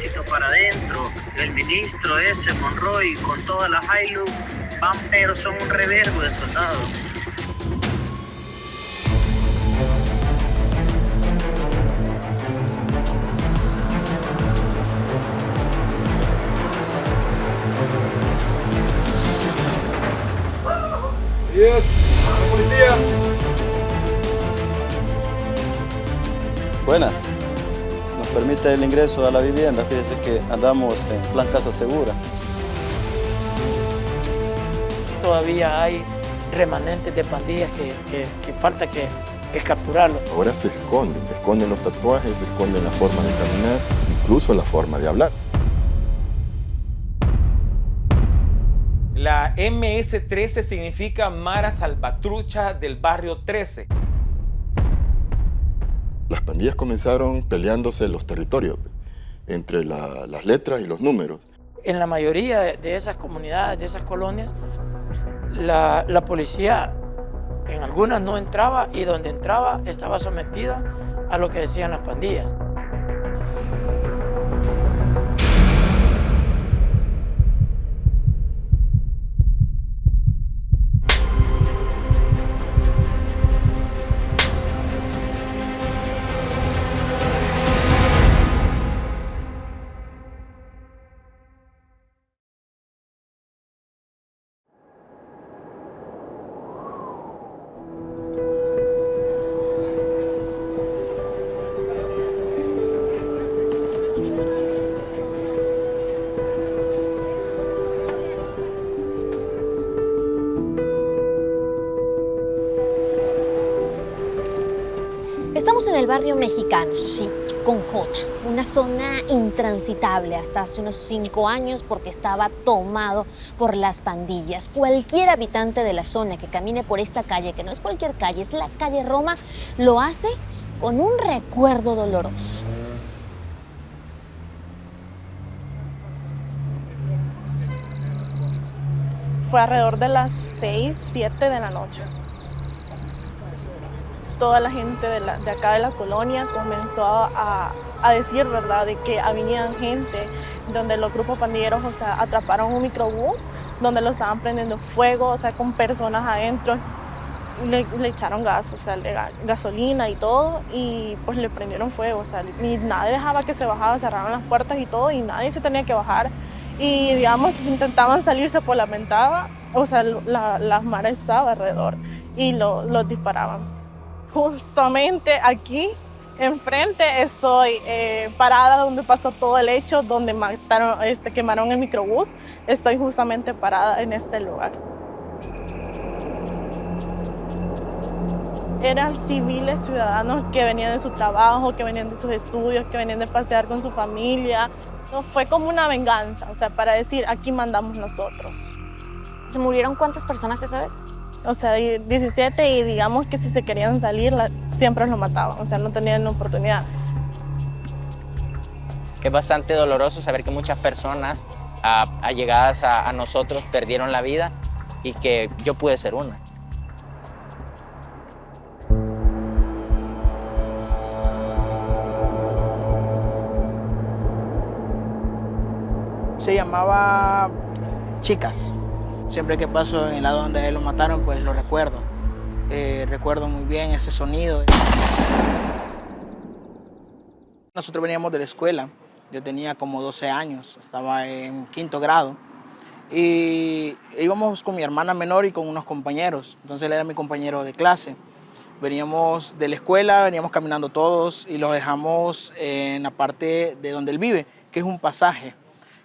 ejército para adentro, el ministro ese, Monroy, con todas las Hilux, van, pero son un revergo de soldados. Yes, la policía. Buenas. Nos permite el ingreso a la vivienda. Fíjese que andamos en plan casa segura. Todavía hay remanentes de pandillas que falta que capturarlos. Ahora se esconden los tatuajes, se esconden la forma de caminar, incluso la forma de hablar. La MS-13 significa Mara Salvatrucha del barrio 13. Las pandillas comenzaron peleándose los territorios, entre las letras y los números. En la mayoría de esas comunidades, de esas colonias, la policía en algunas no entraba y donde entraba estaba sometida a lo que decían las pandillas. Estamos en el barrio Mexicano, sí, con J, una zona intransitable hasta hace unos 5 años porque estaba tomado por las pandillas. Cualquier habitante de la zona que camine por esta calle, que no es cualquier calle, es la calle Roma, lo hace con un recuerdo doloroso. Fue alrededor de las 6, 7 de la noche. Toda la gente de acá de la colonia comenzó a decir, ¿verdad?, de que había gente donde los grupos pandilleros, o sea, atraparon un microbús donde lo estaban prendiendo fuego, o sea, con personas adentro. Le echaron gas, o sea, gasolina y todo, y pues le prendieron fuego, o sea, y nadie dejaba que se bajara, cerraron las puertas y todo, y nadie se tenía que bajar. Y, digamos, intentaban salir, se lamentaba, o sea, la mara estaba alrededor y los disparaban. Justamente aquí, enfrente, estoy parada donde pasó todo el hecho, donde quemaron el microbús. Estoy justamente parada en este lugar. Eran civiles ciudadanos que venían de su trabajo, que venían de sus estudios, que venían de pasear con su familia. No, fue como una venganza, o sea, para decir, aquí mandamos nosotros. ¿Se murieron cuántas personas esa vez? O sea, 17, y digamos que si se querían salir, siempre los mataban, o sea, no tenían oportunidad. Es bastante doloroso saber que muchas personas allegadas a nosotros perdieron la vida y que yo pude ser una. Se llamaba Chicas. Siempre que paso en el lado donde él lo mataron, pues lo recuerdo. Recuerdo muy bien ese sonido. Nosotros veníamos de la escuela. Yo tenía como 12 años, estaba en 5º grado. Y íbamos con mi hermana menor y con unos compañeros. Entonces él era mi compañero de clase. Veníamos de la escuela, veníamos caminando todos y los dejamos en la parte de donde él vive, que es un pasaje,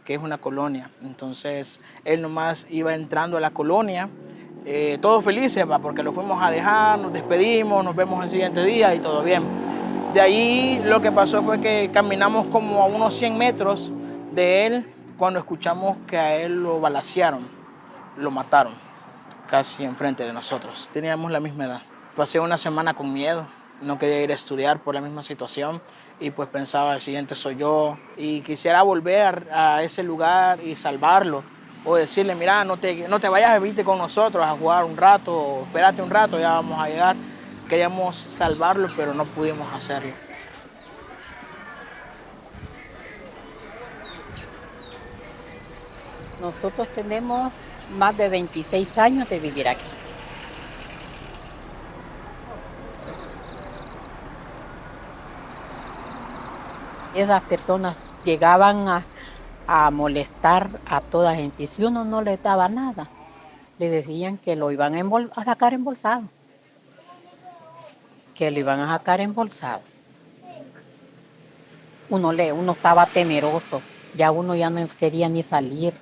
que es una colonia. Entonces él nomás iba entrando a la colonia, todos felices, porque lo fuimos a dejar, nos despedimos, nos vemos el siguiente día y todo bien. De ahí lo que pasó fue que caminamos como a unos 100 metros de él cuando escuchamos que a él lo balacearon, lo mataron, casi enfrente de nosotros. Teníamos la misma edad. Pasé una semana con miedo, no quería ir a estudiar por la misma situación. Y pues pensaba, el siguiente soy yo, y quisiera volver a ese lugar y salvarlo, o decirle, mira, no te vayas, vete con nosotros a jugar un rato, o espérate un rato, ya vamos a llegar. Queríamos salvarlo, pero no pudimos hacerlo. Nosotros tenemos más de 26 años de vivir aquí. Esas personas llegaban a molestar a toda gente. Si uno no les daba nada, le decían que lo iban a sacar embolsado. Que lo iban a sacar embolsado. Uno estaba temeroso, ya uno ya no quería ni salir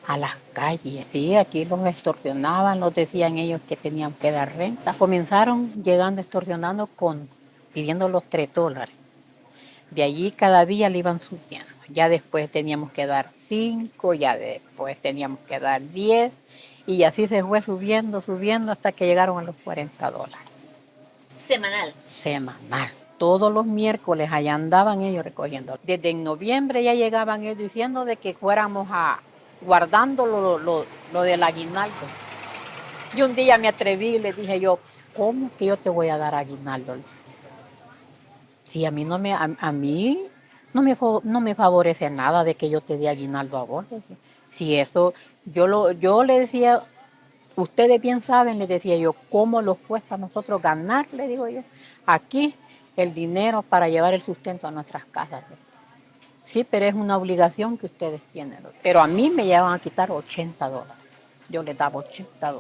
a las calles. Sí, aquí los extorsionaban, los decían ellos que tenían que dar renta. Comenzaron llegando extorsionando pidiendo los $3. De allí cada día le iban subiendo. Ya después teníamos que dar 5, ya después teníamos que dar 10 y así se fue subiendo hasta que llegaron a los $40. Semanal. Semanal. Todos los miércoles allá andaban ellos recogiendo. Desde en noviembre ya llegaban ellos diciendo de que fuéramos guardando lo del aguinaldo. Y un día me atreví y le dije yo, ¿cómo que yo te voy a dar aguinaldo? Si a mí no me favorece nada de que yo te dé aguinaldo a vos. Si eso, yo le decía, ustedes bien saben, les decía yo, ¿cómo nos cuesta a nosotros ganar? Le digo yo, aquí el dinero para llevar el sustento a nuestras casas. Sí, pero es una obligación que ustedes tienen. Pero a mí me llevan a quitar $80. Yo les daba $80.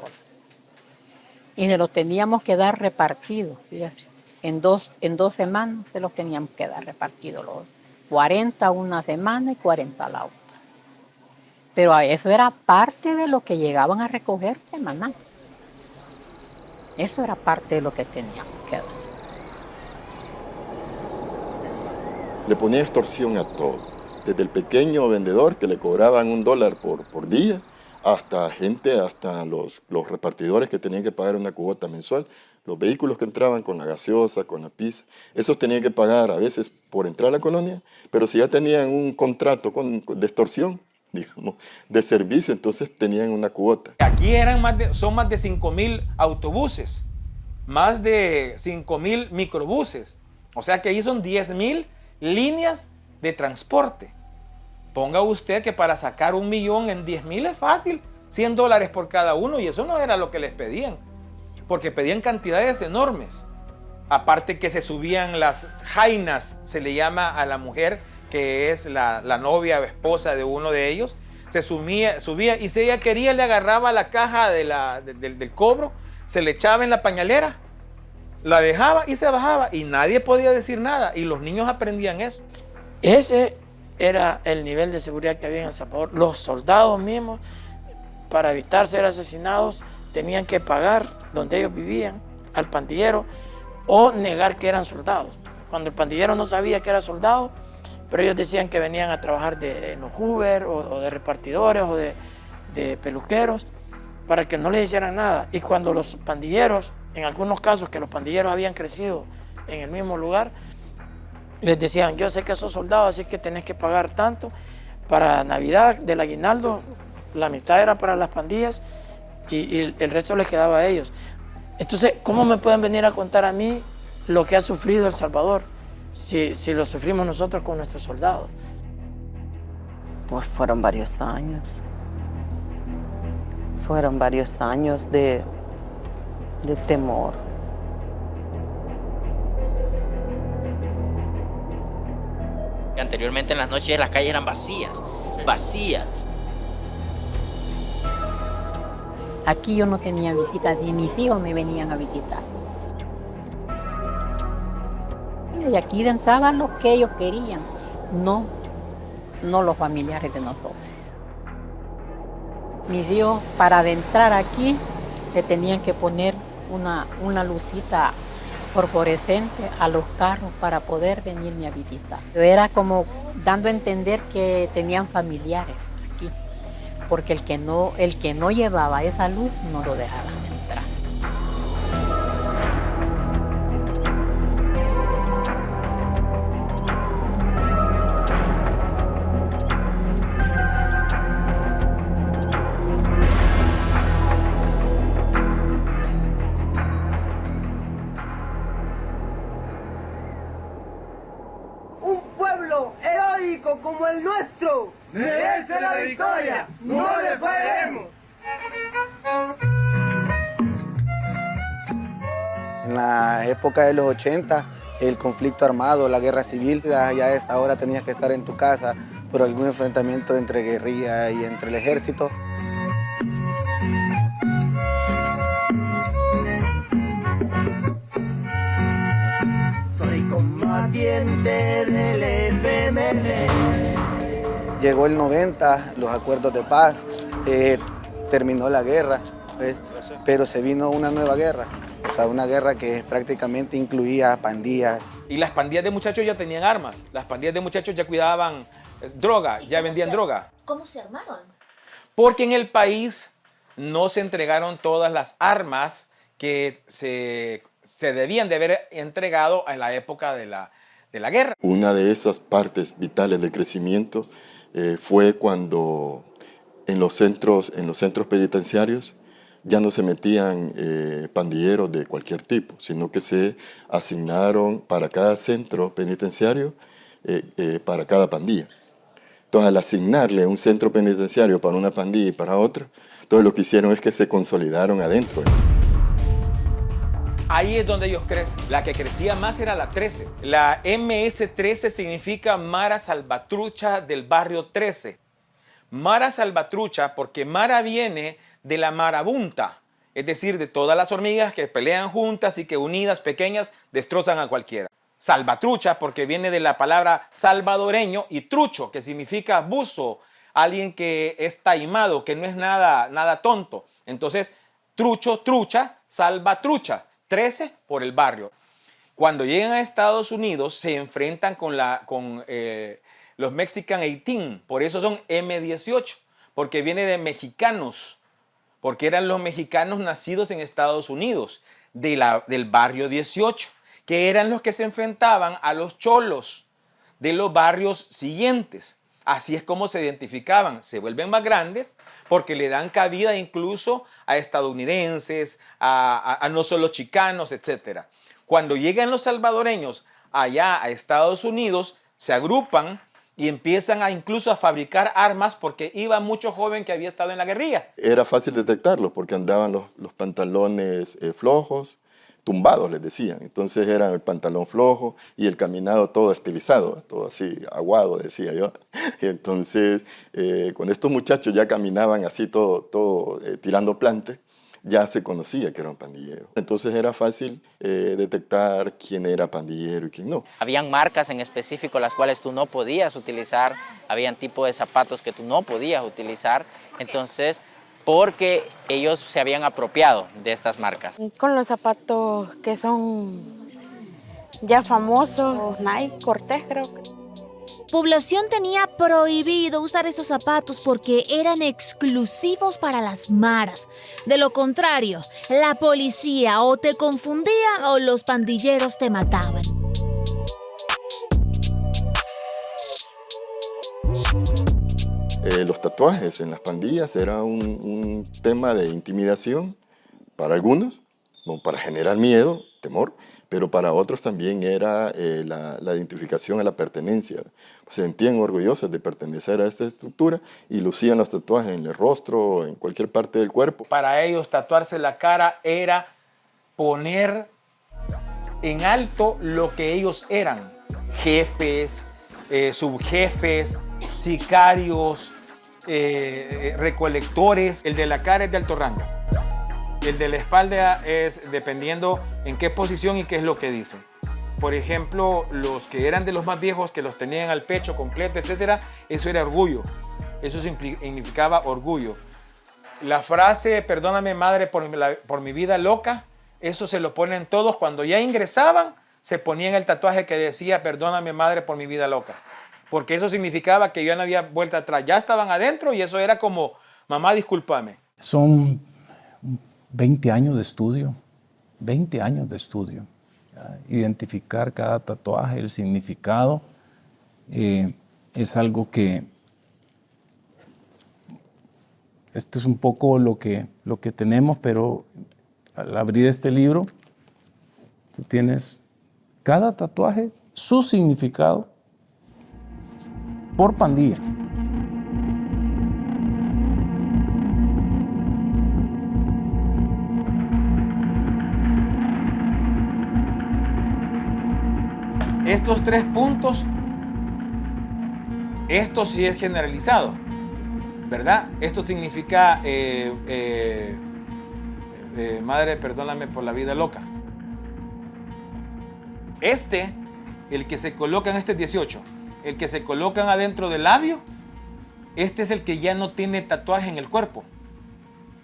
Y se los teníamos que dar repartidos, fíjense. En dos semanas se los teníamos que dar repartidos. Los 40 una semana y 40 la otra. Pero eso era parte de lo que llegaban a recoger semanal. Eso era parte de lo que teníamos que dar. Le ponía extorsión a todo, desde el pequeño vendedor que le cobraban $1 por día, hasta los repartidores que tenían que pagar una cuota mensual, los vehículos que entraban con la gaseosa, con la pizza, esos tenían que pagar a veces por entrar a la colonia, pero si ya tenían un contrato de extorsión, digamos, de servicio, entonces tenían una cuota. Aquí son más de 5,000 autobuses, más de 5,000 microbuses, o sea que ahí son 10,000 líneas de transporte. Ponga usted que para sacar 1 millón en 10,000 es fácil, $100 por cada uno, y eso no era lo que les pedían, porque pedían cantidades enormes. Aparte que se subían las jainas, se le llama a la mujer que es la novia o esposa de uno de ellos, se subía y si ella quería le agarraba la caja del cobro, se le echaba en la pañalera, la dejaba y se bajaba y nadie podía decir nada y los niños aprendían eso. Ese era el nivel de seguridad que había en El Salvador. Los soldados mismos, para evitar ser asesinados, tenían que pagar donde ellos vivían al pandillero o negar que eran soldados. Cuando el pandillero no sabía que era soldado, pero ellos decían que venían a trabajar en los Uber o de repartidores o de peluqueros para que no les hicieran nada. Y cuando los pandilleros, en algunos casos que los pandilleros habían crecido en el mismo lugar, les decían, yo sé que sos soldado, así que tenés que pagar tanto. Para Navidad del aguinaldo, la mitad era para las pandillas y el resto les quedaba a ellos. Entonces, ¿cómo me pueden venir a contar a mí lo que ha sufrido El Salvador si lo sufrimos nosotros con nuestros soldados? Pues fueron varios años. Fueron varios años de temor. Anteriormente en las noches las calles eran vacías, vacías. Aquí yo no tenía visitas y mis hijos me venían a visitar. Y aquí entraban los que ellos querían, no los familiares de nosotros. Mis hijos para adentrar aquí le tenían que poner una lucita fosforescente a los carros para poder venirme a visitar. Yo era como dando a entender que tenían familiares aquí, porque el que no llevaba esa luz no lo dejaban entrar. Un pueblo heroico como como el nuestro merece la victoria. No le fallaremos. En la época de los 80, el conflicto armado, la guerra civil, ya a esta hora tenías que estar en tu casa por algún enfrentamiento entre guerrilla y entre el ejército. Soy combatiente del FMLN. Llegó el 90, los acuerdos de paz, terminó la guerra, pues, pero se vino una nueva guerra. O sea, una guerra que prácticamente incluía pandillas. Y las pandillas de muchachos ya tenían armas. Las pandillas de muchachos ya cuidaban droga, ya vendían droga. ¿Cómo se armaron? Porque en el país no se entregaron todas las armas que se debían de haber entregado en la época de la guerra. Una de esas partes vitales del crecimiento fue cuando en los centros penitenciarios ya no se metían pandilleros de cualquier tipo, sino que se asignaron para cada centro penitenciario, para cada pandilla. Entonces, al asignarle un centro penitenciario para una pandilla y para otra, entonces lo que hicieron es que se consolidaron adentro. Ahí es donde ellos crecen. La que crecía más era la 13. La MS-13 significa Mara Salvatrucha del barrio 13. Mara Salvatrucha porque Mara viene de la marabunta, es decir, de todas las hormigas que pelean juntas y que unidas, pequeñas, destrozan a cualquiera. Salvatrucha porque viene de la palabra salvadoreño, y trucho, que significa buzo, alguien que es taimado, que no es nada tonto. Entonces, trucho, trucha, salvatrucha, 13 por el barrio. Cuando llegan a Estados Unidos se enfrentan con los Mexican 18, por eso son M18, porque viene de mexicanos, porque eran los mexicanos nacidos en Estados Unidos, del barrio 18, que eran los que se enfrentaban a los cholos de los barrios siguientes. Así es como se identificaban. Se vuelven más grandes porque le dan cabida incluso a estadounidenses, a no solo chicanos, etc. Cuando llegan los salvadoreños allá a Estados Unidos, se agrupan y empiezan incluso a fabricar armas porque iba mucho joven que había estado en la guerrilla. Era fácil detectarlos porque andaban los pantalones flojos, tumbados les decían. Entonces era el pantalón flojo y el caminado todo estilizado, todo así, aguado decía yo. Entonces, cuando estos muchachos ya caminaban así todo tirando plantes, ya se conocía que eran pandilleros. Entonces era fácil detectar quién era pandillero y quién no. Habían marcas en específico las cuales tú no podías utilizar, habían tipos de zapatos que tú no podías utilizar, entonces, porque ellos se habían apropiado de estas marcas. Con los zapatos que son ya famosos, Nike, Cortés creo que. Población tenía prohibido usar esos zapatos porque eran exclusivos para las maras. De lo contrario, la policía o te confundía o los pandilleros te mataban. Los tatuajes en las pandillas era un tema de intimidación para algunos, para generar miedo, temor, pero para otros también era la identificación a la pertenencia. Se sentían orgullosos de pertenecer a esta estructura y lucían los tatuajes en el rostro, en cualquier parte del cuerpo. Para ellos tatuarse la cara era poner en alto lo que ellos eran. Jefes, subjefes, sicarios, recolectores. El de la cara es de alto rango. El de la espalda es dependiendo en qué posición y qué es lo que dicen. Por ejemplo, los que eran de los más viejos, que los tenían al pecho completo, etc., eso era orgullo. Eso significaba orgullo. La frase, perdóname madre por mi vida loca, eso se lo ponen todos cuando ya ingresaban, se ponían el tatuaje que decía, perdóname madre por mi vida loca. Porque eso significaba que ya no había vuelta atrás. Ya estaban adentro y eso era como, mamá, discúlpame. Son 20 años de estudio, 20 años de estudio. Identificar cada tatuaje, el significado, es algo que, esto es un poco lo que tenemos, pero al abrir este libro, tú tienes cada tatuaje, su significado, por pandilla. Estos 3 puntos, esto sí es generalizado, ¿verdad? Esto significa, madre, perdóname por la vida loca. El que se colocan, este es 18, el que se colocan adentro del labio, este es el que ya no tiene tatuaje en el cuerpo,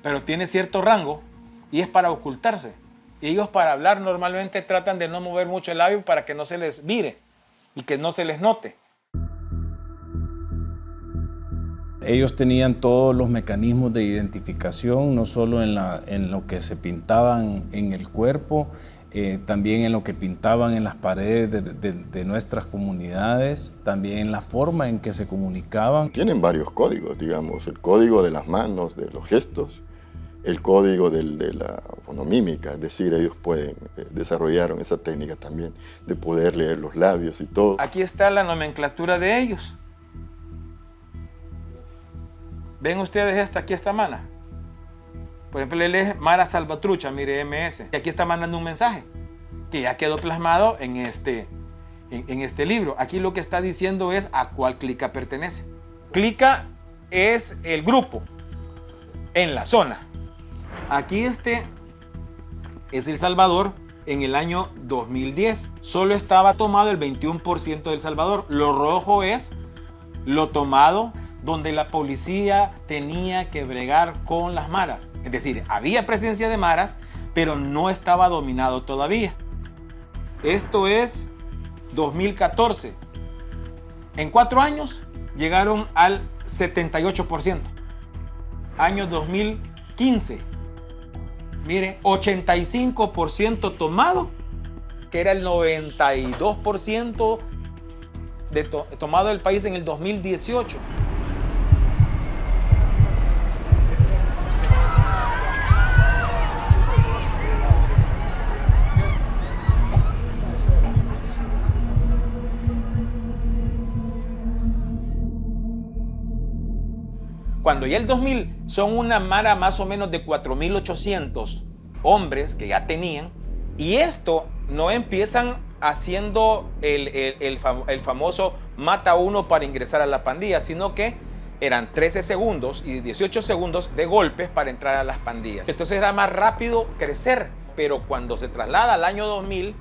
pero tiene cierto rango y es para ocultarse. Y ellos para hablar normalmente tratan de no mover mucho el labio para que no se les mire y que no se les note. Ellos tenían todos los mecanismos de identificación, no solo en lo que se pintaban en el cuerpo, también en lo que pintaban en las paredes de nuestras comunidades, también en la forma en que se comunicaban. Tienen varios códigos, digamos, el código de las manos, de los gestos, el código de la fonomímica, es decir, ellos desarrollaron esa técnica también de poder leer los labios y todo. Aquí está la nomenclatura de ellos. ¿Ven ustedes esta mana? Por ejemplo, él es Mara Salvatrucha, mire, MS. Y aquí está mandando un mensaje que ya quedó plasmado en este libro. Aquí lo que está diciendo es a cuál clica pertenece. Clica es el grupo en la zona. Aquí es El Salvador en el año 2010. Solo estaba tomado el 21% de El Salvador. Lo rojo es lo tomado donde la policía tenía que bregar con las maras. Es decir, había presencia de maras, pero no estaba dominado todavía. Esto es 2014. En 4 años llegaron al 78%. Año 2015. Mire, 85% tomado, que era el 92% tomado del país en el 2018. Cuando ya el 2000 son una mara más o menos de 4.800 hombres que ya tenían, y esto no empiezan haciendo el famoso mata uno para ingresar a la pandilla, sino que eran 13 segundos y 18 segundos de golpes para entrar a las pandillas. Entonces era más rápido crecer, pero cuando se traslada al año 2000,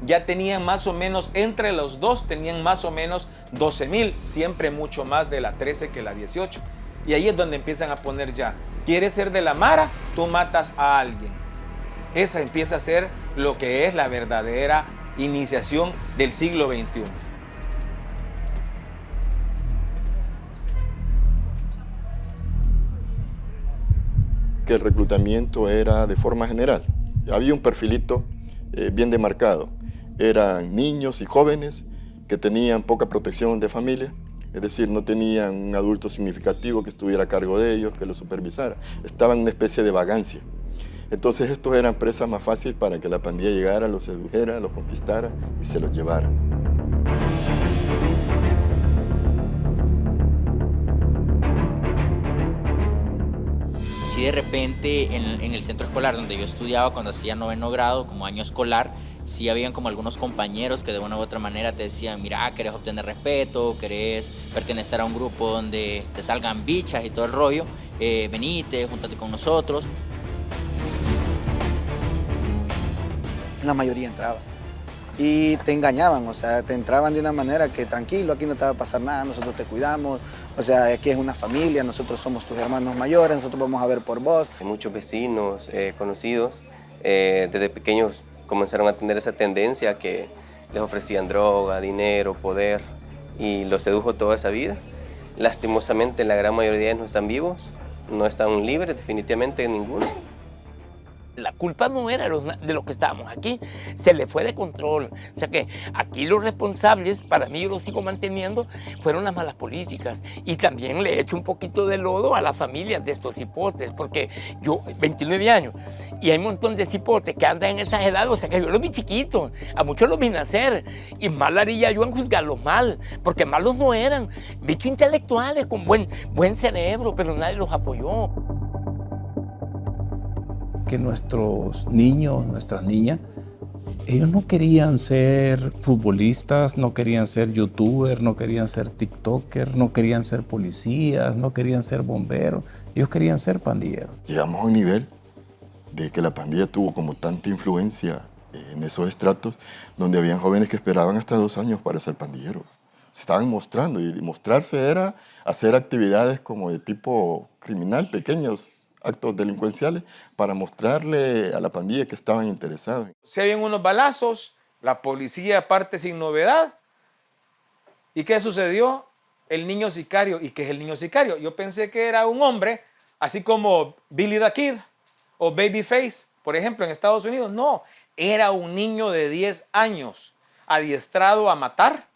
ya tenían más o menos, entre los dos, tenían más o menos 12.000, siempre mucho más de la 13 que la 18. Y ahí es donde empiezan a poner ya, ¿quieres ser de la mara? Tú matas a alguien. Esa empieza a ser lo que es la verdadera iniciación del siglo XXI. Que el reclutamiento era de forma general. Había un perfilito bien demarcado. Eran niños y jóvenes que tenían poca protección de familia. Es decir, no tenían un adulto significativo que estuviera a cargo de ellos, que los supervisara. Estaban en una especie de vagancia. Entonces estos eran presas más fáciles para que la pandilla llegara, los sedujera, los conquistara y se los llevara. Si de repente en el centro escolar donde yo estudiaba cuando hacía 9º grado, como año escolar, sí habían como algunos compañeros que de una u otra manera te decían, mira, querés obtener respeto, querés pertenecer a un grupo donde te salgan bichas y todo el rollo, venite, júntate con nosotros. La mayoría entraba y te engañaban, o sea, te entraban de una manera que tranquilo, aquí no te va a pasar nada, nosotros te cuidamos, o sea, aquí es una familia, nosotros somos tus hermanos mayores, nosotros vamos a ver por vos. Muchos vecinos conocidos desde pequeños comenzaron a tener esa tendencia que les ofrecían droga, dinero, poder y los sedujo toda esa vida. Lastimosamente la gran mayoría no están vivos, no están libres definitivamente ninguno. La culpa no era de los que estábamos aquí, se le fue de control. O sea que aquí los responsables, para mí yo los sigo manteniendo, fueron las malas políticas. Y también le he hecho un poquito de lodo a las familias de estos cipotes, porque yo, 29 años, y hay un montón de cipotes que andan en esas edades, o sea que yo los vi chiquitos, a muchos los vi nacer, y mal haría yo en juzgarlos mal, porque malos no eran, bichos intelectuales con buen cerebro, pero nadie los apoyó. Que nuestros niños, nuestras niñas, ellos no querían ser futbolistas, no querían ser youtubers, no querían ser tiktokers, no querían ser policías, no querían ser bomberos, ellos querían ser pandilleros. Llegamos a un nivel de que la pandilla tuvo como tanta influencia en esos estratos, donde habían jóvenes que esperaban hasta 2 años para ser pandilleros. Se estaban mostrando, y mostrarse era hacer actividades como de tipo criminal, pequeños actos delincuenciales, para mostrarle a la pandilla que estaban interesados. Se oyen unos balazos, la policía parte sin novedad. ¿Y qué sucedió? El niño sicario. ¿Y qué es el niño sicario? Yo pensé que era un hombre, así como Billy the Kid o Babyface, por ejemplo, en Estados Unidos. No, era un niño de 10 años, adiestrado a matar,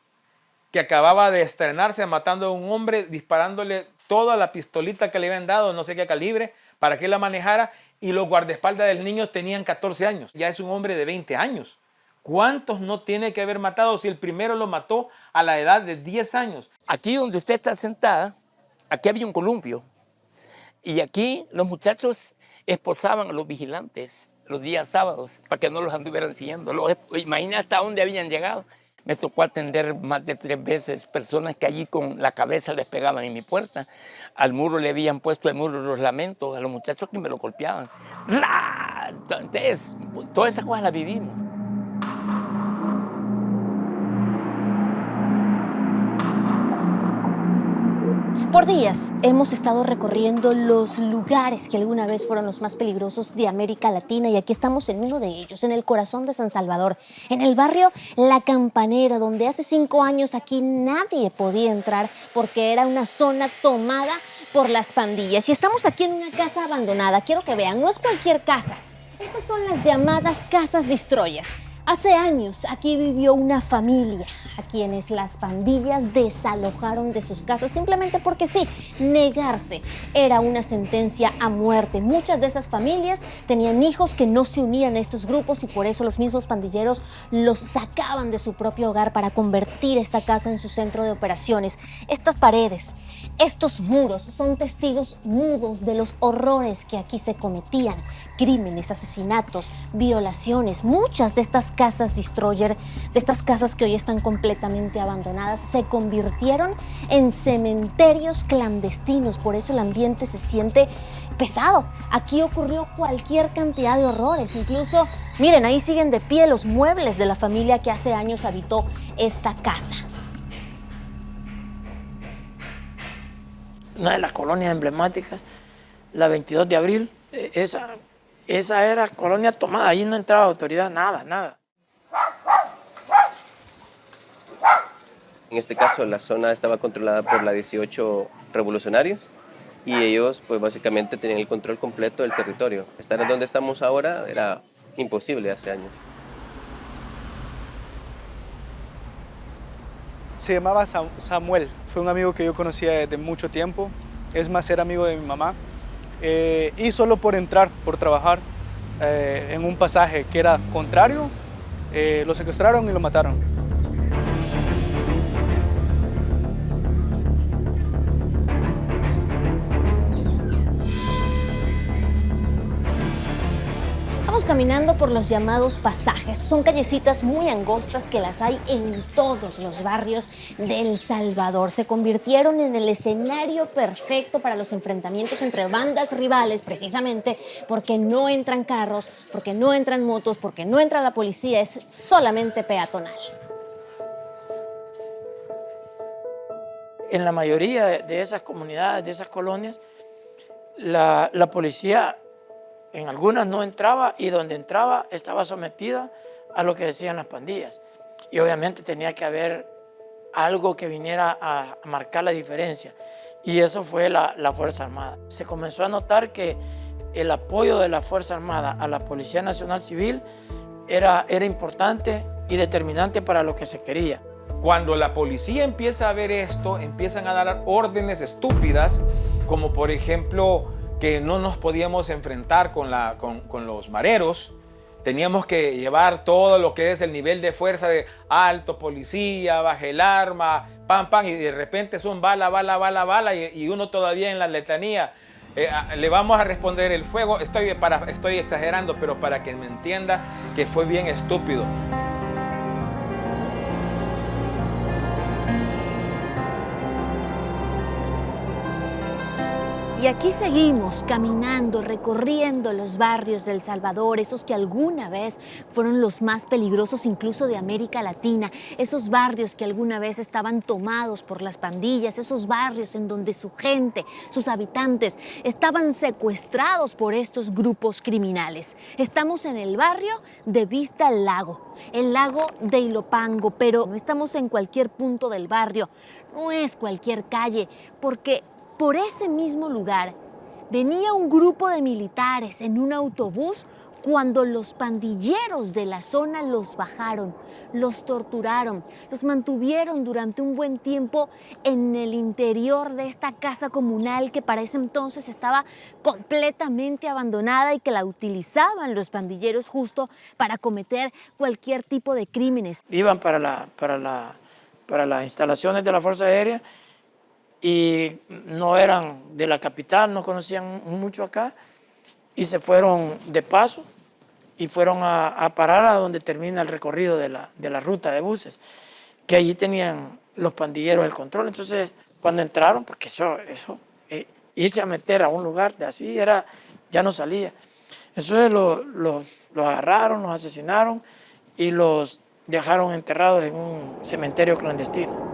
que acababa de estrenarse matando a un hombre, disparándole toda la pistolita que le habían dado, no sé qué calibre, para que la manejara, y los guardaespaldas del niño tenían 14 años. Ya es un hombre de 20 años. ¿Cuántos no tiene que haber matado si el primero lo mató a la edad de 10 años? Aquí donde usted está sentada, aquí había un columpio. Y aquí los muchachos esposaban a los vigilantes los días sábados para que no los anduvieran siguiendo. Imagina hasta dónde habían llegado. Me tocó atender más de 3 veces personas que allí con la cabeza les pegaban en mi puerta. Al muro le habían puesto el muro los lamentos a los muchachos que me lo golpeaban. Entonces, todas esas cosas las vivimos. Por días hemos estado recorriendo los lugares que alguna vez fueron los más peligrosos de América Latina, y aquí estamos en uno de ellos, en el corazón de San Salvador, en el barrio La Campanera, donde hace 5 años aquí nadie podía entrar porque era una zona tomada por las pandillas. Y estamos aquí en una casa abandonada. Quiero que vean, no es cualquier casa. Estas son las llamadas casas destroyer. Hace años aquí vivió una familia a quienes las pandillas desalojaron de sus casas simplemente porque sí, negarse era una sentencia a muerte. Muchas de esas familias tenían hijos que no se unían a estos grupos y por eso los mismos pandilleros los sacaban de su propio hogar para convertir esta casa en su centro de operaciones. Estas paredes, estos muros son testigos mudos de los horrores que aquí se cometían. Crímenes, asesinatos, violaciones. Muchas de estas casas destroyer, de estas casas que hoy están completamente abandonadas, se convirtieron en cementerios clandestinos. Por eso el ambiente se siente pesado. Aquí ocurrió cualquier cantidad de horrores. Incluso, miren, ahí siguen de pie los muebles de la familia que hace años habitó esta casa. Una de las colonias emblemáticas, la 22 de abril, esa era colonia tomada, ahí no entraba autoridad, nada. En este caso, la zona estaba controlada por la 18 revolucionarios y ellos, pues básicamente tenían el control completo del territorio. Estar donde estamos ahora era imposible hace años. Se llamaba Samuel, fue un amigo que yo conocía desde mucho tiempo, es más, era amigo de mi mamá. Y solo por entrar, por trabajar en un pasaje que era contrario, lo secuestraron y lo mataron. Estamos caminando por los llamados pasajes. Son callecitas muy angostas que las hay en todos los barrios de El Salvador. Se convirtieron en el escenario perfecto para los enfrentamientos entre bandas rivales, precisamente porque no entran carros, porque no entran motos, porque no entra la policía, es solamente peatonal. En la mayoría de esas comunidades, de esas colonias, la policía en algunas no entraba, y donde entraba estaba sometida a lo que decían las pandillas. Y obviamente tenía que haber algo que viniera a marcar la diferencia. Y eso fue la Fuerza Armada. Se comenzó a notar que el apoyo de la Fuerza Armada a la Policía Nacional Civil era importante y determinante para lo que se quería. Cuando la policía empieza a ver esto, empiezan a dar órdenes estúpidas, como por ejemplo que no nos podíamos enfrentar con los mareros. Teníamos que llevar todo lo que es el nivel de fuerza de alto, policía, baje el arma, pam, pam, y de repente son bala, bala, bala, bala, y uno todavía en la letanía. Le vamos a responder el fuego. Estoy exagerando, pero para que me entienda que fue bien estúpido. Y aquí seguimos caminando, recorriendo los barrios de El Salvador, esos que alguna vez fueron los más peligrosos incluso de América Latina, esos barrios que alguna vez estaban tomados por las pandillas, esos barrios en donde su gente, sus habitantes, estaban secuestrados por estos grupos criminales. Estamos en el barrio de Vista al Lago, el lago de Ilopango, pero no estamos en cualquier punto del barrio, no es cualquier calle, porque por ese mismo lugar venía un grupo de militares en un autobús cuando los pandilleros de la zona los bajaron, los torturaron, los mantuvieron durante un buen tiempo en el interior de esta casa comunal que para ese entonces estaba completamente abandonada y que la utilizaban los pandilleros justo para cometer cualquier tipo de crímenes. Iban para las instalaciones de la Fuerza Aérea y no eran de la capital, no conocían mucho acá y se fueron de paso y fueron a parar a donde termina el recorrido de la ruta de buses, que allí tenían los pandilleros el control. Entonces cuando entraron, porque irse a meter a un lugar de así ya no salía. Entonces los agarraron, los asesinaron y los dejaron enterrados en un cementerio clandestino.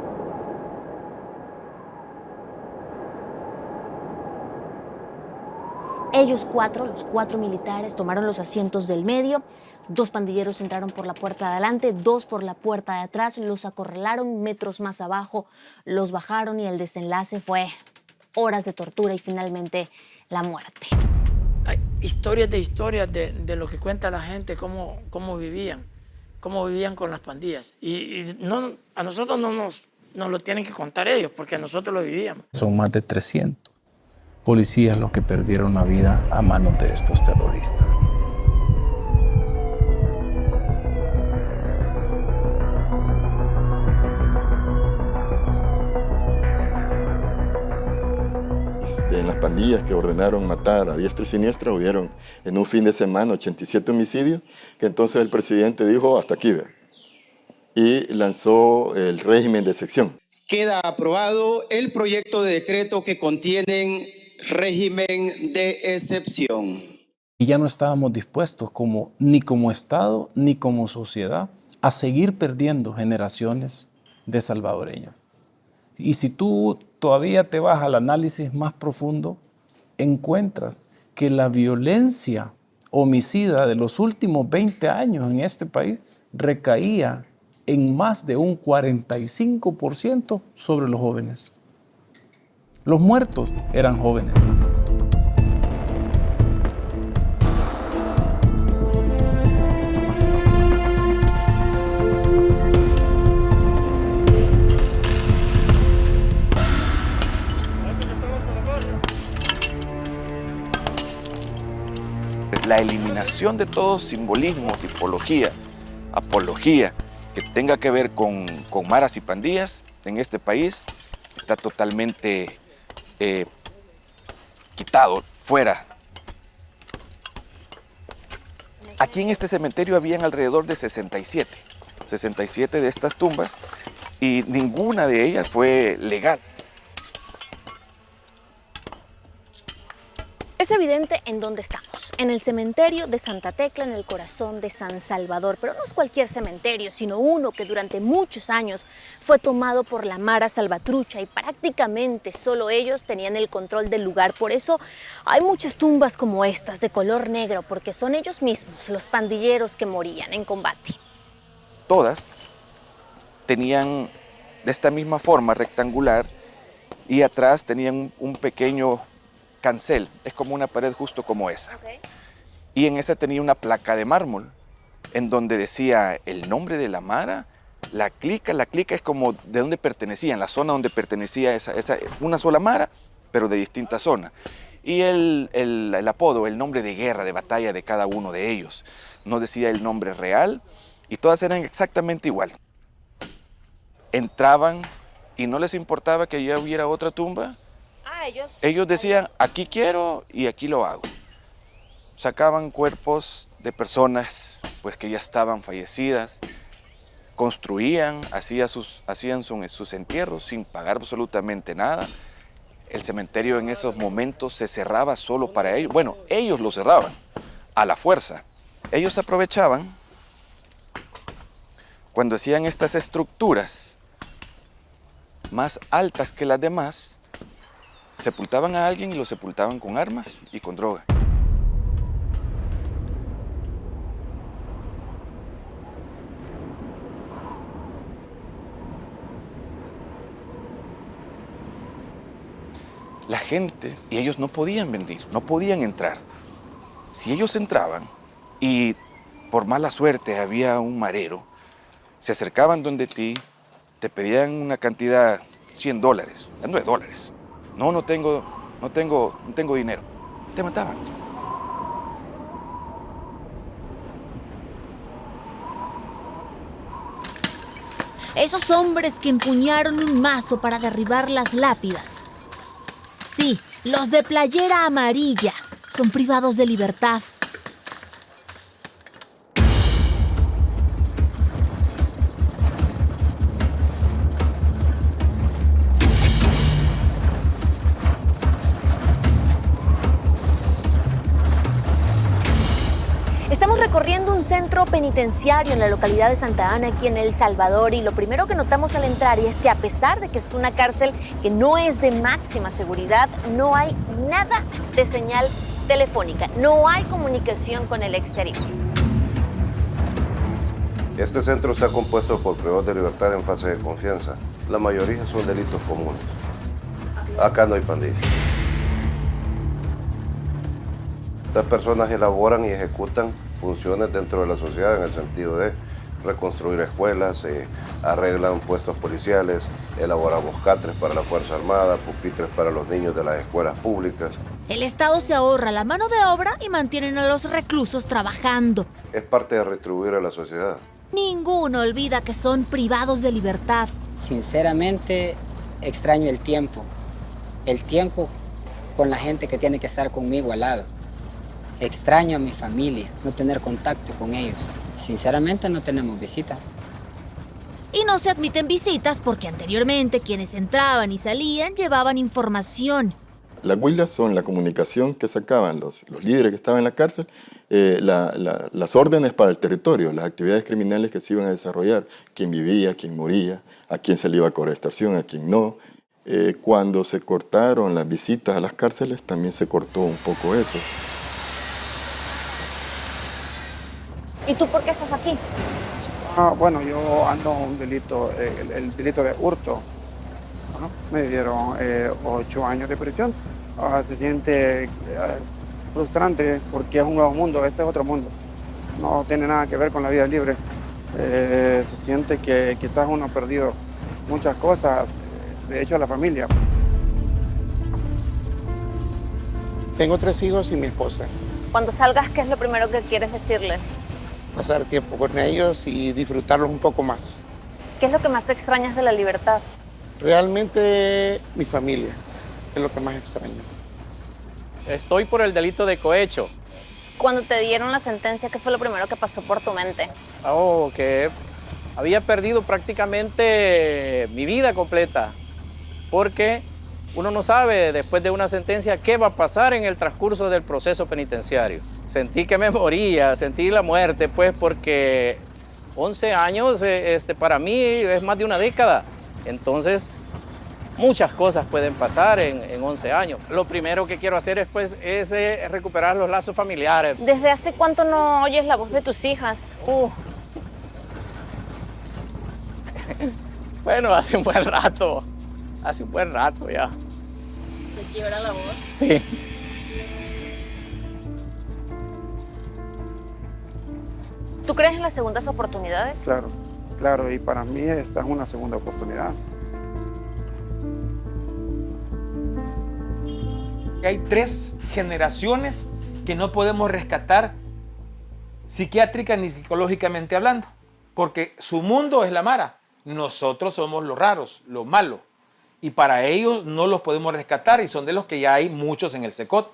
Ellos los cuatro militares, tomaron los asientos del medio, 2 pandilleros entraron por la puerta de adelante, 2 por la puerta de atrás, los acorralaron metros más abajo, los bajaron y el desenlace fue horas de tortura y finalmente la muerte. Hay historias de lo que cuenta la gente, cómo vivían con las pandillas. Y a nosotros no nos lo tienen que contar ellos, porque nosotros lo vivíamos. Son más de 300 policías los que perdieron la vida a manos de estos terroristas. En las pandillas que ordenaron matar a diestra y siniestra, hubieron en un fin de semana 87 homicidios, que entonces el presidente dijo hasta aquí, y lanzó el régimen de excepción. Queda aprobado el proyecto de decreto que contiene régimen de excepción. Y ya no estábamos dispuestos ni como Estado ni como sociedad a seguir perdiendo generaciones de salvadoreños. Y si tú todavía te vas al análisis más profundo, encuentras que la violencia homicida de los últimos 20 años en este país recaía en más de un 45% sobre los jóvenes. Los muertos eran jóvenes. La eliminación de todo simbolismo, tipología, apología que tenga que ver con maras y pandillas en este país está totalmente quitado, fuera. Aquí en este cementerio habían alrededor de 67 de estas tumbas y ninguna de ellas fue legal. Es evidente en dónde estamos, en el cementerio de Santa Tecla, en el corazón de San Salvador, pero no es cualquier cementerio, sino uno que durante muchos años fue tomado por la Mara Salvatrucha y prácticamente solo ellos tenían el control del lugar. Por eso hay muchas tumbas como estas de color negro, porque son ellos mismos los pandilleros que morían en combate. Todas tenían de esta misma forma rectangular y atrás tenían un pequeño cancel, es como una pared justo como esa. Y en esa tenía una placa de mármol, en donde decía el nombre de la mara, la clica es como de dónde pertenecía, en la zona donde pertenecía una sola mara, pero de distintas zonas. Y el apodo, el nombre de guerra, de batalla de cada uno de ellos. No decía el nombre real y todas eran exactamente igual. Entraban y no les importaba que ya hubiera otra tumba. Ellos decían, aquí quiero y aquí lo hago. Sacaban cuerpos de personas pues, que ya estaban fallecidas, construían, hacían sus entierros sin pagar absolutamente nada. El cementerio en esos momentos se cerraba solo para ellos. Bueno, ellos lo cerraban a la fuerza. Ellos aprovechaban cuando hacían estas estructuras más altas que las demás, sepultaban a alguien y lo sepultaban con armas y con droga. La gente, y ellos no podían venir, no podían entrar. Si ellos entraban y por mala suerte había un marero, se acercaban donde ti, te pedían una cantidad, $100, $9. No tengo dinero. Te mataban. Esos hombres que empuñaron un mazo para derribar las lápidas. Sí, los de playera amarilla son privados de libertad. Estamos recorriendo un centro penitenciario en la localidad de Santa Ana, aquí en El Salvador, y lo primero que notamos al entrar es que a pesar de que es una cárcel que no es de máxima seguridad, no hay nada de señal telefónica, no hay comunicación con el exterior. Este centro está compuesto por privados de libertad en fase de confianza. La mayoría son delitos comunes. Acá no hay pandillas. Estas personas elaboran y ejecutan funciones dentro de la sociedad en el sentido de reconstruir escuelas, arreglan puestos policiales, elaboramos catres para la Fuerza Armada, pupitres para los niños de las escuelas públicas. El Estado se ahorra la mano de obra y mantienen a los reclusos trabajando. Es parte de retribuir a la sociedad. Ninguno olvida que son privados de libertad. Sinceramente, extraño el tiempo con la gente que tiene que estar conmigo al lado. Extraño a mi familia, no tener contacto con ellos. Sinceramente no tenemos visita. Y no se admiten visitas porque anteriormente quienes entraban y salían llevaban información. Las huilas son la comunicación que sacaban los líderes que estaban en la cárcel, las órdenes para el territorio, las actividades criminales que se iban a desarrollar, quién vivía, quién moría, a quién se le iba a cobrar estación, a quién no. Cuando se cortaron las visitas a las cárceles, también se cortó un poco eso. ¿Y tú por qué estás aquí? Bueno, yo ando un delito, el delito de hurto. Me dieron 8 años de prisión. Se siente frustrante porque es un nuevo mundo, este es otro mundo. No tiene nada que ver con la vida libre. Se siente que quizás uno ha perdido muchas cosas, de hecho la familia. Tengo 3 hijos y mi esposa. Cuando salgas, ¿qué es lo primero que quieres decirles? Pasar tiempo con ellos y disfrutarlos un poco más. ¿Qué es lo que más extrañas de la libertad? Realmente mi familia es lo que más extraño. Estoy por el delito de cohecho. Cuando te dieron la sentencia, ¿qué fue lo primero que pasó por tu mente? Que había perdido prácticamente mi vida completa, porque uno no sabe después de una sentencia qué va a pasar en el transcurso del proceso penitenciario. Sentí que me moría, sentí la muerte, pues porque 11 años para mí es más de una década. Entonces, muchas cosas pueden pasar en 11 años. Lo primero que quiero hacer es recuperar los lazos familiares. ¿Desde hace cuánto no oyes la voz de tus hijas? Bueno, hace un buen rato ya. ¿Te quiebra la voz? Sí. ¿Tú crees en las segundas oportunidades? Claro, claro, y para mí esta es una segunda oportunidad. Hay 3 generaciones que no podemos rescatar psiquiátrica ni psicológicamente hablando, porque su mundo es la mara, nosotros somos los raros, lo malo, y para ellos no los podemos rescatar y son de los que ya hay muchos en el SECOT.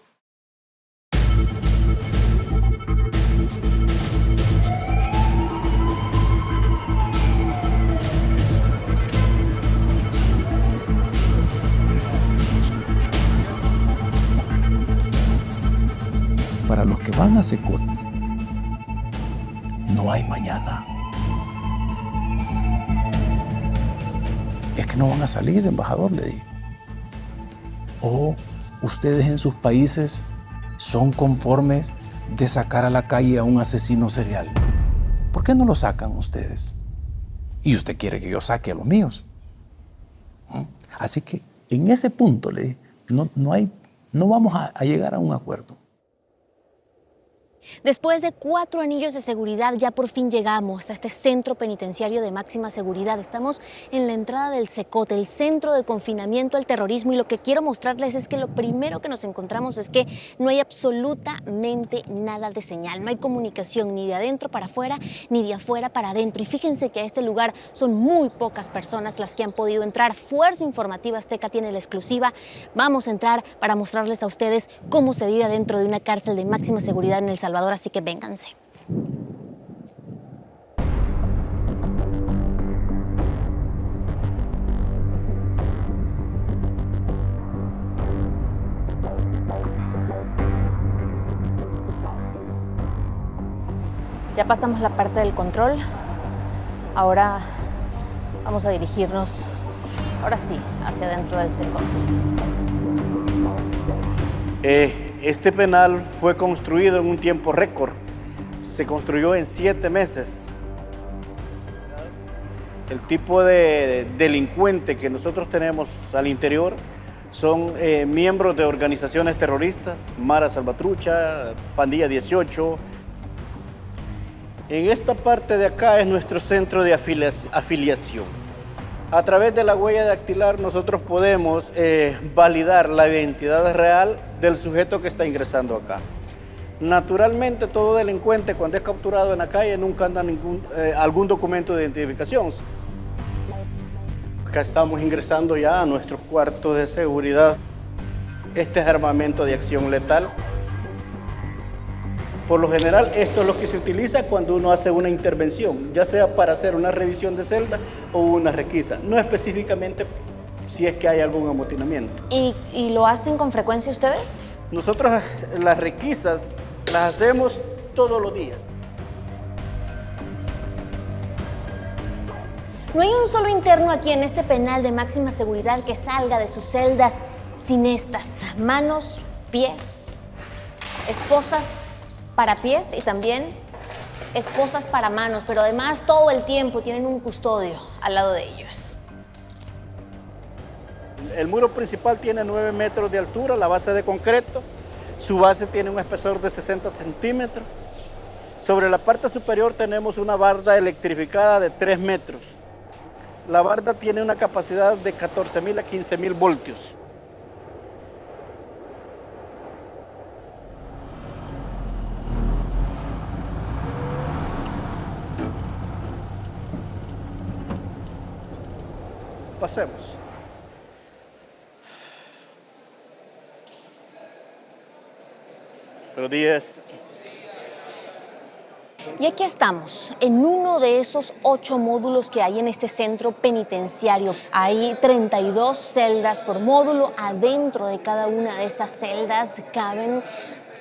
Para los que van a SECOT, no hay mañana. Es que no van a salir, embajador, le digo. O ustedes en sus países son conformes de sacar a la calle a un asesino serial. ¿Por qué no lo sacan ustedes? Y usted quiere que yo saque a los míos. Así que en ese punto, le dije, no vamos a llegar a un acuerdo. Después de 4 anillos de seguridad, ya por fin llegamos a este centro penitenciario de máxima seguridad. Estamos en la entrada del SECOT, el centro de confinamiento al terrorismo, y lo que quiero mostrarles es que lo primero que nos encontramos es que no hay absolutamente nada de señal. No hay comunicación ni de adentro para afuera, ni de afuera para adentro. Y fíjense que a este lugar son muy pocas personas las que han podido entrar. Fuerza Informativa Azteca tiene la exclusiva. Vamos a entrar para mostrarles a ustedes cómo se vive adentro de una cárcel de máxima seguridad en El Salvador, así que vénganse. Ya pasamos la parte del control. Ahora vamos a dirigirnos, ahora sí, hacia adentro del SECOT. Este penal fue construido en un tiempo récord. Se construyó en 7 meses. El tipo de delincuente que nosotros tenemos al interior son miembros de organizaciones terroristas, Mara Salvatrucha, Pandilla 18. En esta parte de acá es nuestro centro de afiliación. A través de la huella dactilar nosotros podemos validar la identidad real del sujeto que está ingresando acá. Naturalmente, todo delincuente cuando es capturado en la calle nunca anda algún documento de identificación. Acá estamos ingresando ya a nuestro cuarto de seguridad. Este es armamento de acción letal. Por lo general, esto es lo que se utiliza cuando uno hace una intervención, ya sea para hacer una revisión de celda o una requisa, no específicamente si es que hay algún amotinamiento. ¿Y lo hacen con frecuencia ustedes? Nosotros las requisas las hacemos todos los días. No hay un solo interno aquí en este penal de máxima seguridad que salga de sus celdas sin estas manos, pies, esposas para pies y también esposas para manos, pero además todo el tiempo tienen un custodio al lado de ellos. El muro principal tiene 9 metros de altura, la base de concreto. Su base tiene un espesor de 60 centímetros. Sobre la parte superior tenemos una barda electrificada de 3 metros. La barda tiene una capacidad de 14.000 a 15.000 voltios. Pasemos. Buenos días. Y aquí estamos, en uno de esos 8 módulos que hay en este centro penitenciario. Hay 32 celdas por módulo. Adentro de cada una de esas celdas caben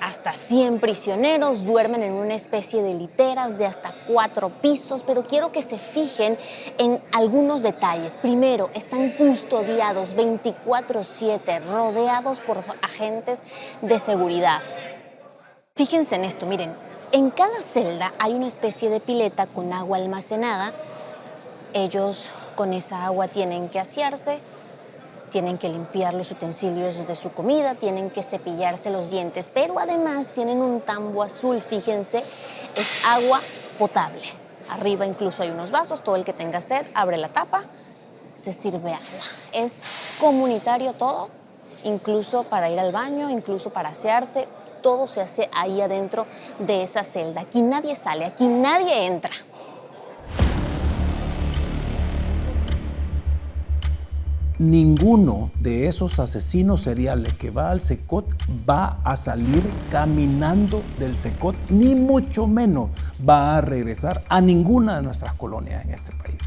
hasta 100 prisioneros, duermen en una especie de literas de hasta 4 pisos, pero quiero que se fijen en algunos detalles. Primero, están custodiados 24/7, rodeados por agentes de seguridad. Fíjense en esto, miren, en cada celda hay una especie de pileta con agua almacenada. Ellos con esa agua tienen que asearse, tienen que limpiar los utensilios de su comida, tienen que cepillarse los dientes, pero además tienen un tambo azul, fíjense, es agua potable. Arriba incluso hay unos vasos, todo el que tenga sed abre la tapa, se sirve agua. Es comunitario todo, incluso para ir al baño, incluso para asearse, todo se hace ahí adentro de esa celda. Aquí nadie sale, aquí nadie entra. Ninguno de esos asesinos seriales que va al Secot va a salir caminando del Secot, ni mucho menos va a regresar a ninguna de nuestras colonias en este país.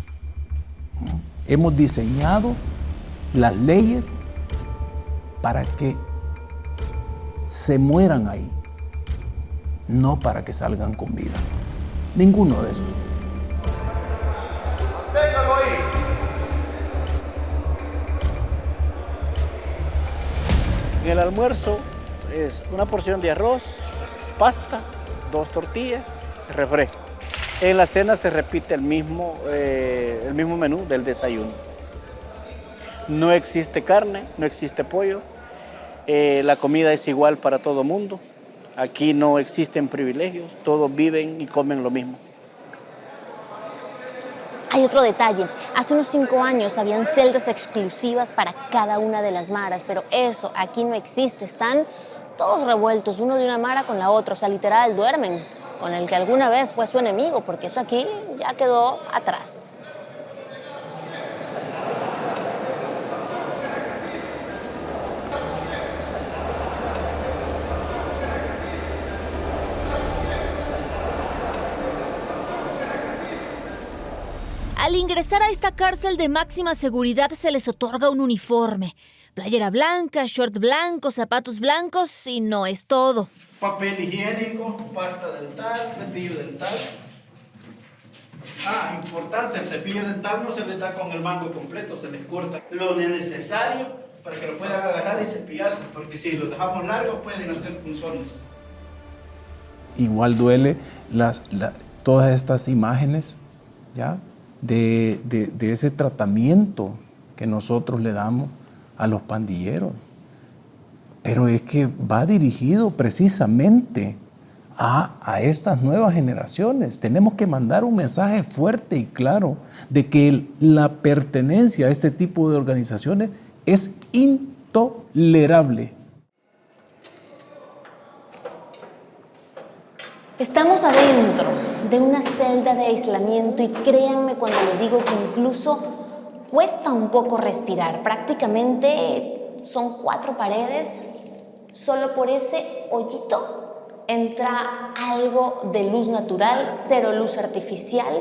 Hemos diseñado las leyes para que se mueran ahí, no para que salgan con vida. Ninguno de esos. Téngalo ahí. En el almuerzo es una porción de arroz, pasta, 2 tortillas, refresco. En la cena se repite el mismo menú del desayuno. No existe carne, no existe pollo. La comida es igual para todo mundo. Aquí no existen privilegios, todos viven y comen lo mismo. Hay otro detalle. Hace unos 5 años habían celdas exclusivas para cada una de las maras, pero eso aquí no existe. Están todos revueltos, uno de una mara con la otra. O sea, literal, duermen con el que alguna vez fue su enemigo, porque eso aquí ya quedó atrás. Al ingresar a esta cárcel de máxima seguridad se les otorga un uniforme. Playera blanca, short blanco, zapatos blancos y no es todo. Papel higiénico, pasta dental, cepillo dental. Importante, el cepillo dental no se les da con el mango completo, se les corta lo necesario para que lo puedan agarrar y cepillarse, porque si lo dejamos largo pueden hacer punzones. Igual duele todas estas imágenes, ¿ya? De ese tratamiento que nosotros le damos a los pandilleros. Pero es que va dirigido precisamente a estas nuevas generaciones. Tenemos que mandar un mensaje fuerte y claro de que la pertenencia a este tipo de organizaciones es intolerable. Estamos adentro de una celda de aislamiento y créanme cuando les digo que incluso cuesta un poco respirar. Prácticamente son 4 paredes. Solo por ese hoyito entra algo de luz natural, 0 luz artificial.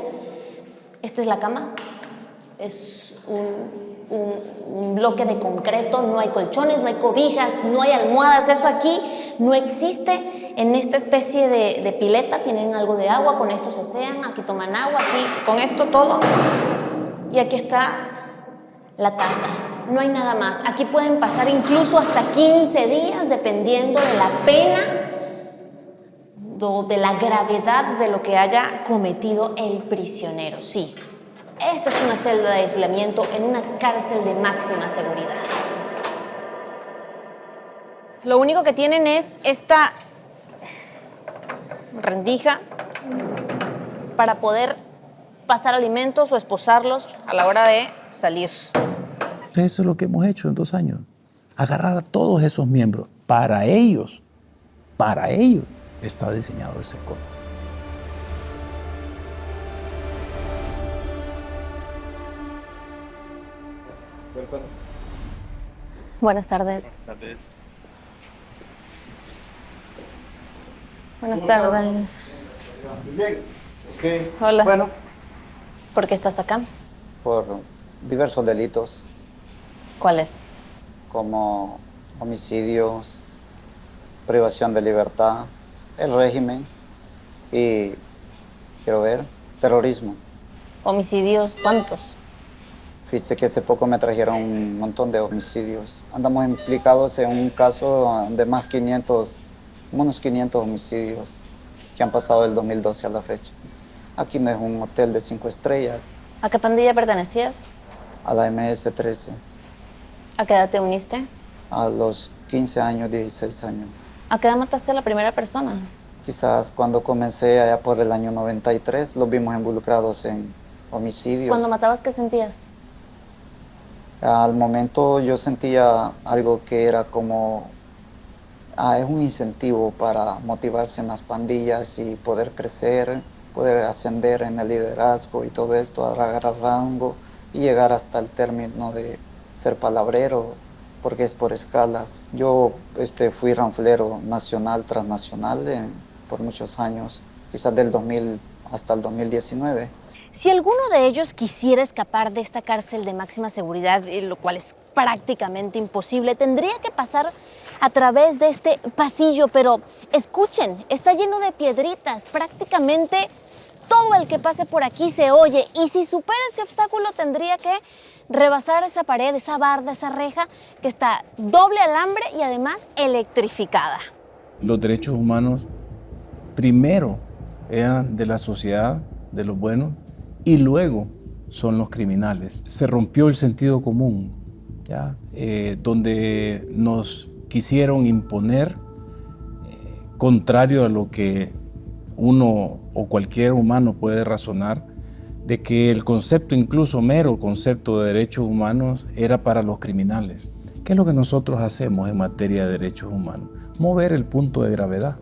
Esta es la cama. Es un bloque de concreto, no hay colchones, no hay cobijas, no hay almohadas. Eso aquí no existe. En esta especie de pileta tienen algo de agua, con esto se asean, aquí toman agua, aquí con esto todo. Y aquí está la taza. No hay nada más. Aquí pueden pasar incluso hasta 15 días dependiendo de la pena o de la gravedad de lo que haya cometido el prisionero. Sí, esta es una celda de aislamiento en una cárcel de máxima seguridad. Lo único que tienen es esta rendija para poder pasar alimentos o esposarlos a la hora de salir. Eso es lo que hemos hecho en 2 años. Agarrar a todos esos miembros. Para ellos está diseñado el Secot. Buenas tardes. Buenas tardes. Buenas tardes. Bien, es que... Hola. Bueno. ¿Por qué estás acá? Por diversos delitos. ¿Cuáles? Como homicidios, privación de libertad, el régimen y, quiero ver, terrorismo. ¿Homicidios cuántos? Fíjese que hace poco me trajeron un montón de homicidios. Andamos implicados en un caso de unos 500 homicidios que han pasado del 2012 a la fecha. Aquí no es un hotel de 5 estrellas. ¿A qué pandilla pertenecías? A la MS-13. ¿A qué edad te uniste? A los 15 años, 16 años. ¿A qué edad mataste a la primera persona? Quizás cuando comencé allá por el año 93, los vimos involucrados en homicidios. Cuando matabas, ¿qué sentías? Al momento yo sentía algo que era como, es un incentivo para motivarse en las pandillas y poder crecer, poder ascender en el liderazgo y todo esto, agarrar rango y llegar hasta el término de ser palabrero, porque es por escalas. Yo fui ranflero nacional, transnacional por muchos años, quizás del 2000 hasta el 2019. Si alguno de ellos quisiera escapar de esta cárcel de máxima seguridad, lo cual es prácticamente imposible, tendría que pasar a través de este pasillo, pero escuchen, está lleno de piedritas, prácticamente todo el que pase por aquí se oye, y si supera ese obstáculo tendría que rebasar esa pared, esa barda, esa reja que está doble alambre y además electrificada. Los derechos humanos primero eran de la sociedad, de los buenos, y luego son los criminales. Se rompió el sentido común, ¿ya? Donde nos quisieron imponer, contrario a lo que uno o cualquier humano puede razonar, de que el concepto, incluso mero concepto de derechos humanos, era para los criminales. ¿Qué es lo que nosotros hacemos en materia de derechos humanos? Mover el punto de gravedad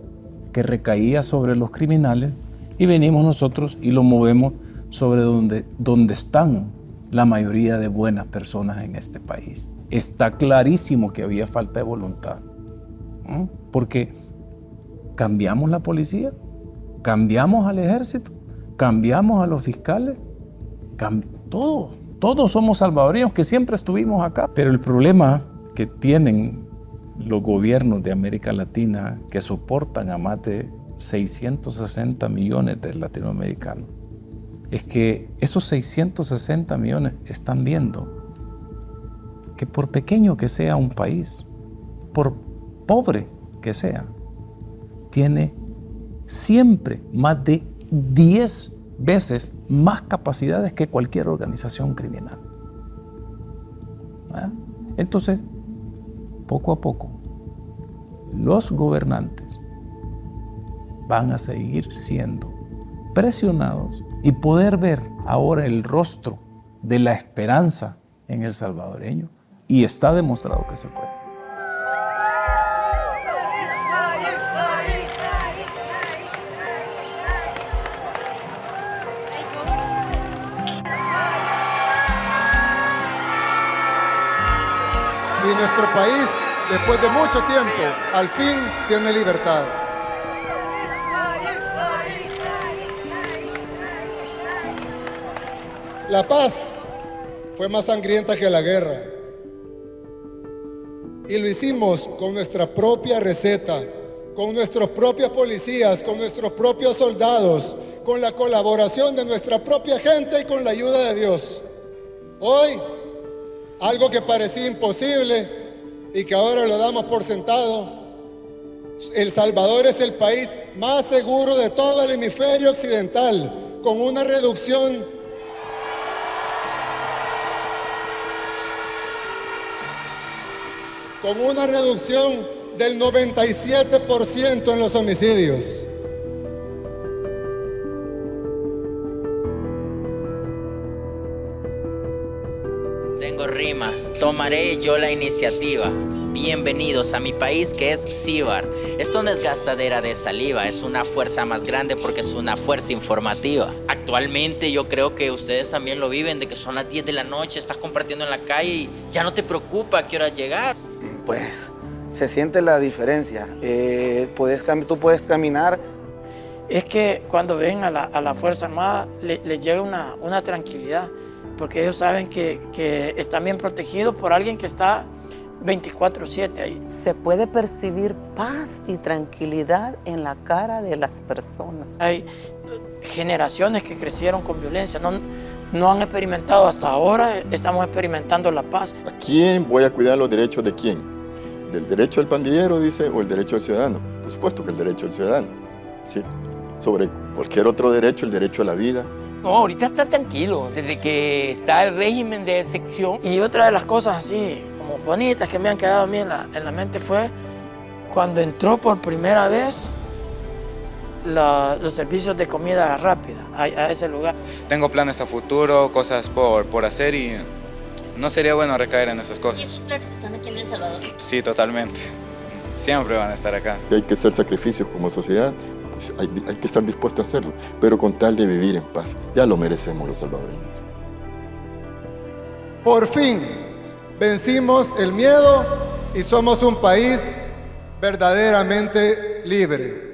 que recaía sobre los criminales y venimos nosotros y lo movemos sobre donde están la mayoría de buenas personas en este país. Está clarísimo que había falta de voluntad, ¿no? Porque cambiamos la policía, cambiamos al ejército, cambiamos a los fiscales, todos somos salvadoreños que siempre estuvimos acá. Pero el problema que tienen los gobiernos de América Latina, que soportan a más de 660 millones de latinoamericanos, es que esos 660 millones están viendo que por pequeño que sea un país, por pobre que sea, tiene siempre más de 10 veces más capacidades que cualquier organización criminal. ¿Ah? Entonces, poco a poco, los gobernantes van a seguir siendo presionados y poder ver ahora el rostro de la esperanza en el salvadoreño, y está demostrado que se puede. Y nuestro país, después de mucho tiempo, al fin tiene libertad. La paz fue más sangrienta que la guerra. Y lo hicimos con nuestra propia receta, con nuestros propios policías, con nuestros propios soldados, con la colaboración de nuestra propia gente y con la ayuda de Dios. Hoy, algo que parecía imposible y que ahora lo damos por sentado, El Salvador es el país más seguro de todo el hemisferio occidental, con una reducción del 97% en los homicidios. Tengo rimas, tomaré yo la iniciativa. Bienvenidos a mi país que es Cíbar. Esto no es gastadera de saliva, es una fuerza más grande porque es una fuerza informativa. Actualmente yo creo que ustedes también lo viven, de que son las 10 de la noche, estás compartiendo en la calle y ya no te preocupa a qué hora llegar. Pues se siente la diferencia. Tú puedes caminar. Es que cuando ven a la Fuerza Armada les llega una tranquilidad, porque ellos saben que están bien protegidos por alguien que está 24/7 ahí. Se puede percibir paz y tranquilidad en la cara de las personas. Hay generaciones que crecieron con violencia, no han experimentado hasta ahora, estamos experimentando la paz. ¿A quién voy a cuidar los derechos de quién? ¿Del derecho del pandillero, dice, o el derecho del ciudadano? Por supuesto que el derecho del ciudadano, ¿sí? Sobre cualquier otro derecho, el derecho a la vida. No, ahorita está tranquilo, desde que está el régimen de excepción. Y otra de las cosas así, como bonitas, que me han quedado a mí en la mente fue cuando entró por primera vez los servicios de comida rápida a ese lugar. Tengo planes a futuro, cosas por hacer y no sería bueno recaer en esas cosas. ¿Y esos planes están aquí en El Salvador? Sí, totalmente. Siempre van a estar acá. Hay que hacer sacrificios como sociedad, pues hay que estar dispuesto a hacerlo, pero con tal de vivir en paz. Ya lo merecemos los salvadoreños. Por fin vencimos el miedo y somos un país verdaderamente libre.